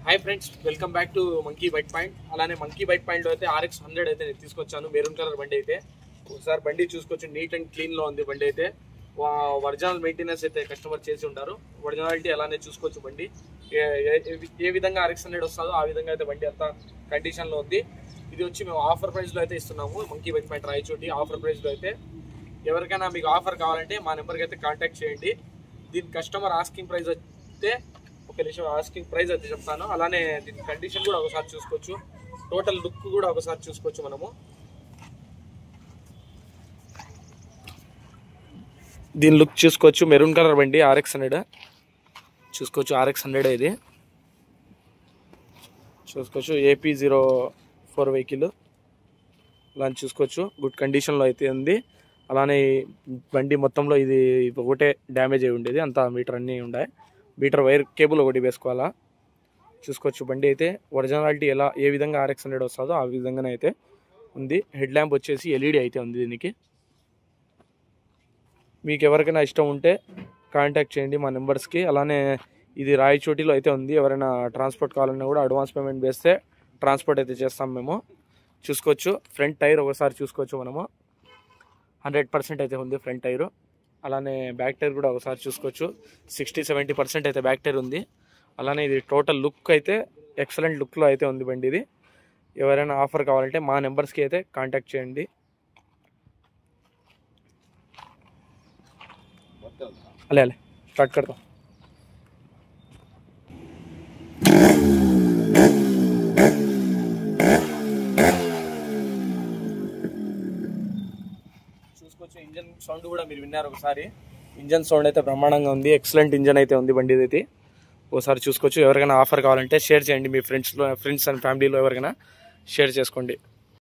Hi friends, welcome back to monkey bike point. అలానే monkey bike పాయింట్లో అయితే RX 100 అయితే నేను తీసుకొచ్చాను. మెరూన్ కలర్ బండి అయితే ఒకసారి బండి చూసుకోవచ్చు. నీట్ అండ్ క్లీన్లో ఉంది బండి అయితే. ఒరిజినల్ మెయింటెనెన్స్ అయితే కస్టమర్ చేసి ఉంటారు. ఒరిజినాలిటీ అలానే చూసుకోవచ్చు. బండి ఏ విధంగా RX 100 వస్తుందో ఆ విధంగా అయితే బండి అంతా కండిషన్లో ఉంది. ఇది వచ్చి మేము ఆఫర్ ప్రైస్లో అయితే ఇస్తున్నాము. Monkey bike point Rayachoti offer ప్రైస్లో అయితే. ఎవరికైనా మీకు ఆఫర్ కావాలంటే మా నెంబర్కి అయితే కాంటాక్ట్ చేయండి. దీని కస్టమర్ ఆస్కింగ్ ప్రైస్ అయితే ఒక నిమిషం ఆస్కింగ్ ప్రైస్ అయితే చెప్తాను. అలానే దీని కండిషన్ కూడా ఒకసారి చూసుకోవచ్చు. టోటల్ లుక్ కూడా ఒకసారి చూసుకోవచ్చు. మనము దీని లుక్ చూసుకోవచ్చు. మెరూన్ కలర్ బండి RX 100 చూసుకోవచ్చు. RX 100 ఇది చూసుకోవచ్చు. AP04 వెహికల్ ఇలా చూసుకోవచ్చు. గుడ్ కండిషన్లో అయితే ఉంది. అలానే బండి మొత్తంలో ఇది ఒకటే డ్యామేజ్ అయి ఉండేది. అంతా మీటర్ అన్నీ ఉన్నాయి. మీటర్ వైర్ కేబుల్ ఒకటి వేసుకోవాలా చూసుకోవచ్చు. బండి అయితే ఒరిజినాలిటీ ఏ విధంగా RX 100 వస్తుందో ఆ విధంగానే అయితే ఉంది. హెడ్ ల్యాంప్ వచ్చేసి LED అయితే ఉంది దీనికి. మీకు ఎవరికైనా ఇష్టం ఉంటే కాంటాక్ట్ చేయండి మా నెంబర్స్కి. అలానే ఇది రాయచోటిలో అయితే ఉంది. ఎవరైనా ట్రాన్స్పోర్ట్ కావాలన్నా కూడా అడ్వాన్స్ పేమెంట్ వేస్తే ట్రాన్స్పోర్ట్ అయితే చేస్తాం మేము. చూసుకోవచ్చు. ఫ్రంట్ టైర్ ఒకసారి చూసుకోవచ్చు. మనము 100% అయితే ఉంది ఫ్రంట్ టైరు. అలానే బ్యాక్ టైర్ కూడా ఒకసారి చూసుకోవచ్చు. 60-70% అయితే బ్యాక్ టైర్ ఉంది. అలానే ఇది టోటల్ లుక్ అయితే ఎక్సలెంట్ లుక్లో అయితే ఉంది బండి ఇది. ఎవరైనా ఆఫర్ కావాలంటే మా నెంబర్స్కి అయితే కాంటాక్ట్ చేయండి. అలే స్టార్ట్ కడతాం. చూసుకోవచ్చు. ఇంజన్ సౌండ్ కూడా మీరు విన్నారు ఒకసారి. ఇంజన్ సౌండ్ అయితే బ్రహ్మాండంగా ఉంది. ఎక్సలెంట్ ఇంజన్ అయితే ఉంది బండి అయితే. ఒకసారి చూసుకోవచ్చు. ఎవరికైనా ఆఫర్ కావాలంటే షేర్ చేయండి. మీ ఫ్రెండ్స్ అండ్ ఫ్యామిలీలో ఎవరికైనా షేర్ చేసుకోండి.